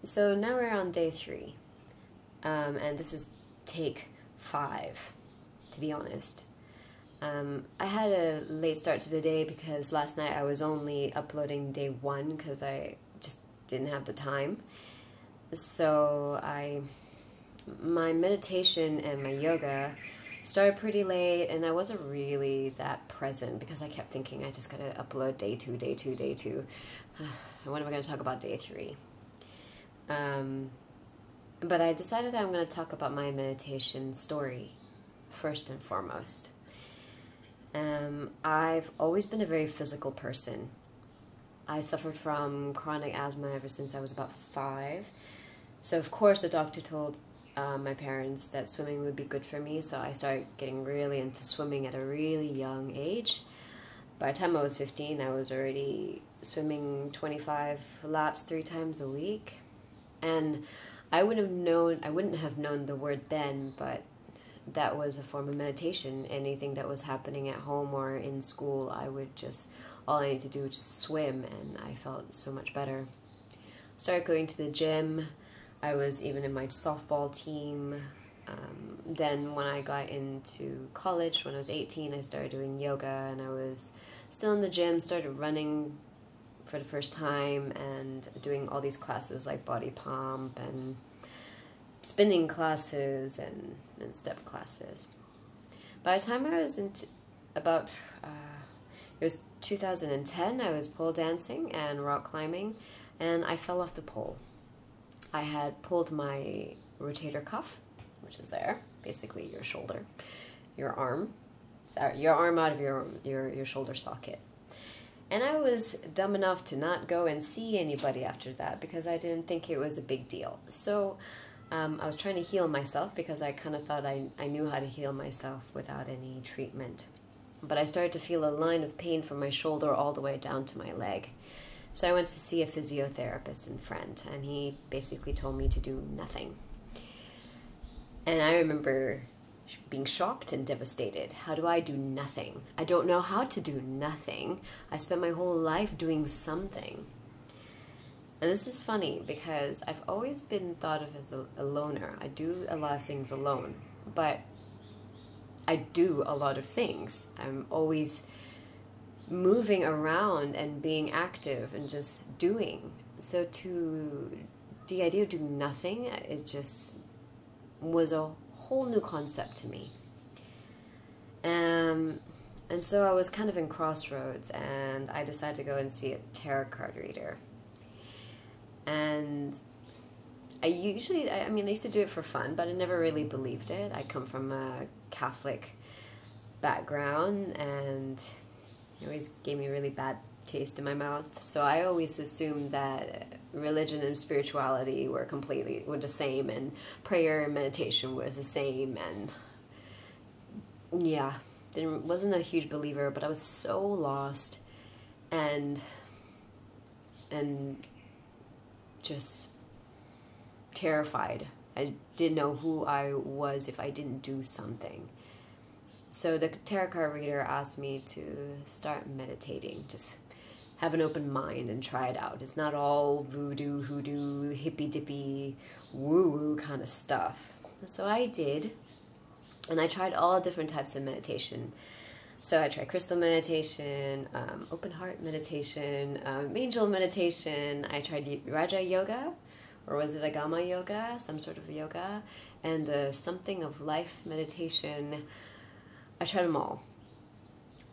So now we're on day 3, and this is take 5, to be honest. I had a late start to the day because last night I was only uploading day 1 because I just didn't have the time. So my meditation and my yoga started pretty late, and I wasn't really that present because I kept thinking I just gotta upload day 2, day 2, day 2. When am I gonna talk about day 3? But I decided I'm going to talk about my meditation story first and foremost. I've always been a very physical person. I suffered from chronic asthma ever since I was about 5. So of course the doctor told my parents that swimming would be good for me, so I started getting really into swimming at a really young age. By the time I was 15, I was already swimming 25 laps 3 times a week. And I wouldn't have known the word then, but that was a form of meditation. Anything that was happening at home or in school, all I needed to do was just swim, and I felt so much better. Started going to the gym. I was even in my softball team. Then when I got into college, when I was 18, I started doing yoga, and I was still in the gym, started running for the first time and doing all these classes like body pump and spinning classes and step classes. By the time I was into about, it was 2010, I was pole dancing and rock climbing, and I fell off the pole. I had pulled my rotator cuff, which is there, basically your shoulder, your arm out of your shoulder socket. And I was dumb enough to not go and see anybody after that because I didn't think it was a big deal. So I was trying to heal myself because I kind of thought I knew how to heal myself without any treatment. But I started to feel a line of pain from my shoulder all the way down to my leg. So I went to see a physiotherapist and friend, and he basically told me to do nothing. And I remember being shocked and devastated. How do I do nothing? I don't know how to do nothing. I spent my whole life doing something. And this is funny because I've always been thought of as a loner. I do a lot of things alone, but I do a lot of things. I'm always moving around and being active and just doing. So the idea of doing nothing, it just was a whole new concept to me. And so I was kind of in crossroads, and I decided to go and see a tarot card reader. And I used to do it for fun, but I never really believed it. I come from a Catholic background, and it always gave me a really bad taste in my mouth. So I always assumed that religion and spirituality were the same, and prayer and meditation was the same, and yeah, wasn't a huge believer, but I was so lost and just terrified. I didn't know who I was if I didn't do something. So the tarot card reader asked me to start meditating, just have an open mind and try it out. It's not all voodoo, hoodoo, hippy-dippy, woo-woo kind of stuff. So I did, and I tried all different types of meditation. So I tried crystal meditation, open heart meditation, angel meditation. I tried Raja Yoga, or was it Agama Yoga, some sort of yoga, and something of life meditation. I tried them all.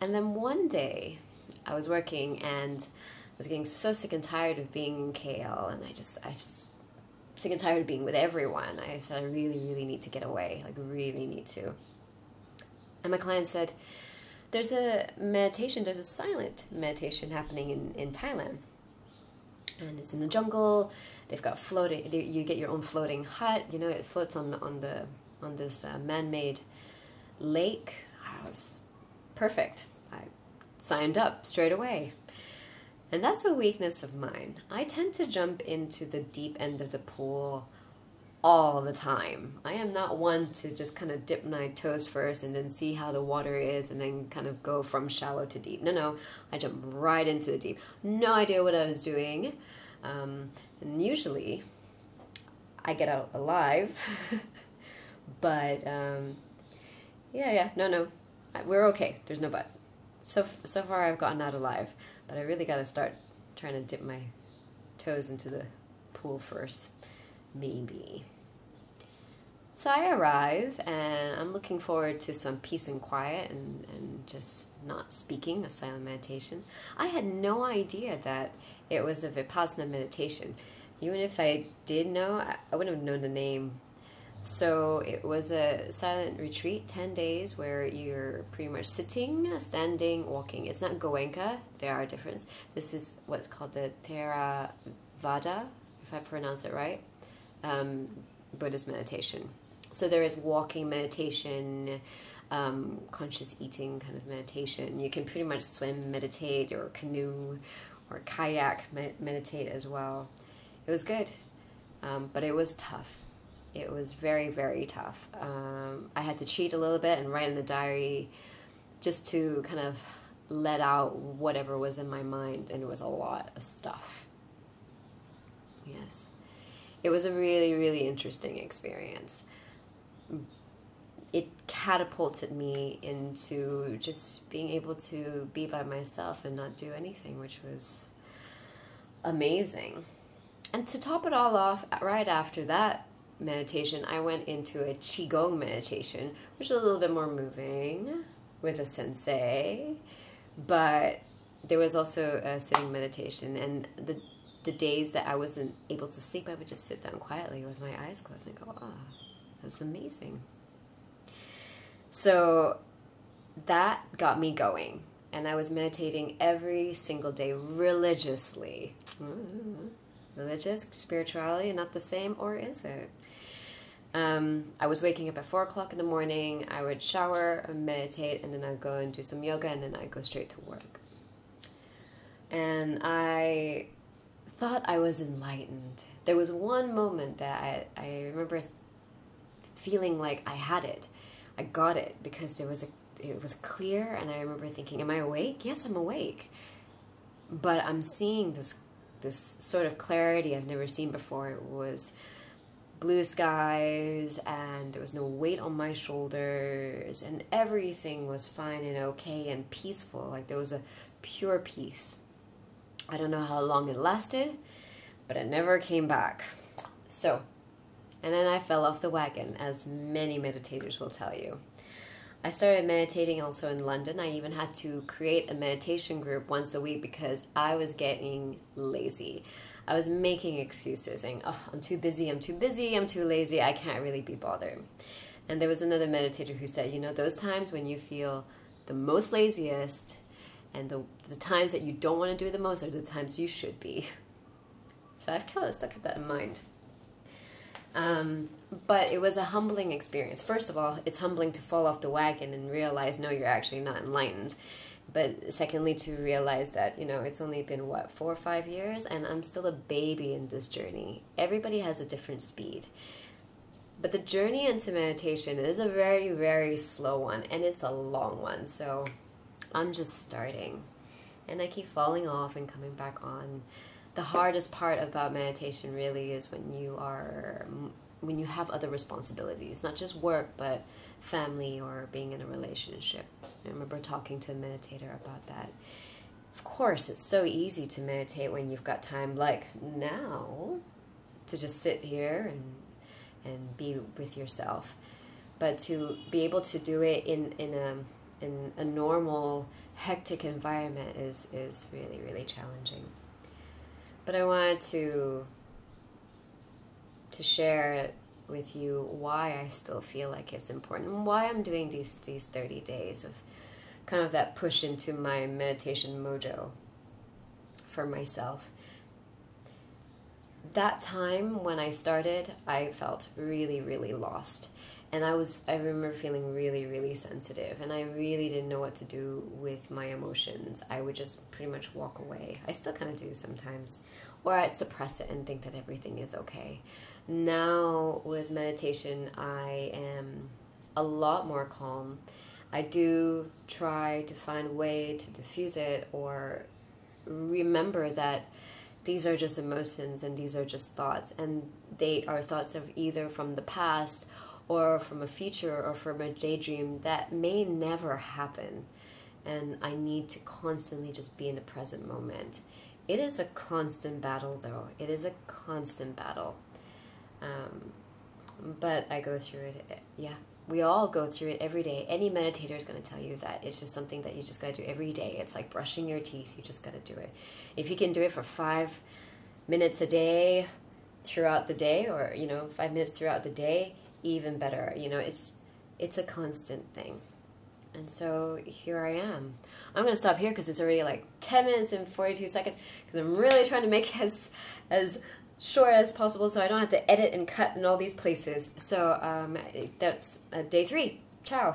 And then one day, I was working, and I was getting so sick and tired of being in KL, and I just sick and tired of being with everyone. I said, I really, really need to get away, really need to. And my client said, there's a silent meditation happening in Thailand. And it's in the jungle. They've got you get your own floating hut, it floats on this man-made lake. I was perfect. I signed up straight away. And that's a weakness of mine. I tend to jump into the deep end of the pool all the time. I am not one to just kind of dip my toes first and then see how the water is and then kind of go from shallow to deep. No, I jump right into the deep. No idea what I was doing. And usually I get out alive. But, no, we're okay. There's no but. So far I've gotten out alive, but I really got to start trying to dip my toes into the pool first. Maybe. So I arrive, and I'm looking forward to some peace and quiet and just not speaking, a silent meditation. I had no idea that it was a Vipassana meditation. Even if I did know, I wouldn't have known the name. So it was a silent retreat, 10 days, where you're pretty much sitting, standing, walking. It's not Goenka, there are differences. This is what's called the Theravada, if I pronounce it right, Buddhist meditation. So there is walking meditation, conscious eating kind of meditation. You can pretty much swim, meditate, or canoe, or kayak meditate as well. It was good, but it was tough. It was very, very tough. I had to cheat a little bit and write in the diary just to kind of let out whatever was in my mind, and it was a lot of stuff. Yes. It was a really, really interesting experience. It catapulted me into just being able to be by myself and not do anything, which was amazing. And to top it all off, right after that meditation, I went into a Qigong meditation, which is a little bit more moving with a sensei, but there was also a sitting meditation, and the days that I wasn't able to sleep, I would just sit down quietly with my eyes closed and go, that's amazing. So that got me going, and I was meditating every single day religiously. Religious, spirituality, not the same, or is it? I was waking up at 4 o'clock in the morning. I would shower and meditate, and then I'd go and do some yoga, and then I'd go straight to work. And I thought I was enlightened. There was one moment that I remember feeling like I had it. I got it because it was clear, and I remember thinking, am I awake? Yes, I'm awake. But I'm seeing this sort of clarity I've never seen before. It was blue skies, and there was no weight on my shoulders, and everything was fine and okay and peaceful. Like there was a pure peace. I don't know how long it lasted, but it never came back. So, and then I fell off the wagon, as many meditators will tell you. I started meditating also in London. I even had to create a meditation group once a week because I was getting lazy. I was making excuses, saying, I'm too busy, I'm too lazy, I can't really be bothered. And there was another meditator who said, those times when you feel the most laziest and the times that you don't want to do the most are the times you should be. So I've kind of stuck that in mind. But it was a humbling experience. First of all, it's humbling to fall off the wagon and realize, no, you're actually not enlightened. But secondly, to realize that, it's only been, 4 or 5 years, and I'm still a baby in this journey. Everybody has a different speed. But the journey into meditation is a very, very slow one, and it's a long one. So I'm just starting. And I keep falling off and coming back on. The hardest part about meditation really is when you have other responsibilities, not just work, but family or being in a relationship. I remember talking to a meditator about that. Of course, it's so easy to meditate when you've got time like now to just sit here and be with yourself. But to be able to do it in a normal, hectic environment is really, really challenging. But I wanted to share with you why I still feel like it's important and why I'm doing these 30 days of kind of that push into my meditation mojo for myself. That time when I started, I felt really, really lost. And I remember feeling really, really sensitive, and I really didn't know what to do with my emotions. I would just pretty much walk away. I still kind of do sometimes. Or I'd suppress it and think that everything is okay. Now, with meditation, I am a lot more calm. I do try to find a way to diffuse it or remember that these are just emotions and these are just thoughts, and they are thoughts of either from the past or from a future or from a daydream that may never happen. And I need to constantly just be in the present moment. It is a constant battle, though. It is a constant battle. But I go through it. Yeah, we all go through it every day. Any meditator is going to tell you that. It's just something that you just got to do every day. It's like brushing your teeth. You just got to do it. If you can do it for 5 minutes a day throughout the day, or, 5 minutes throughout the day, even better. It's a constant thing. And so here I am. I'm going to stop here because it's already like 10 minutes and 42 seconds because I'm really trying to make it as short as possible so I don't have to edit and cut in all these places. So that's day 3. Ciao.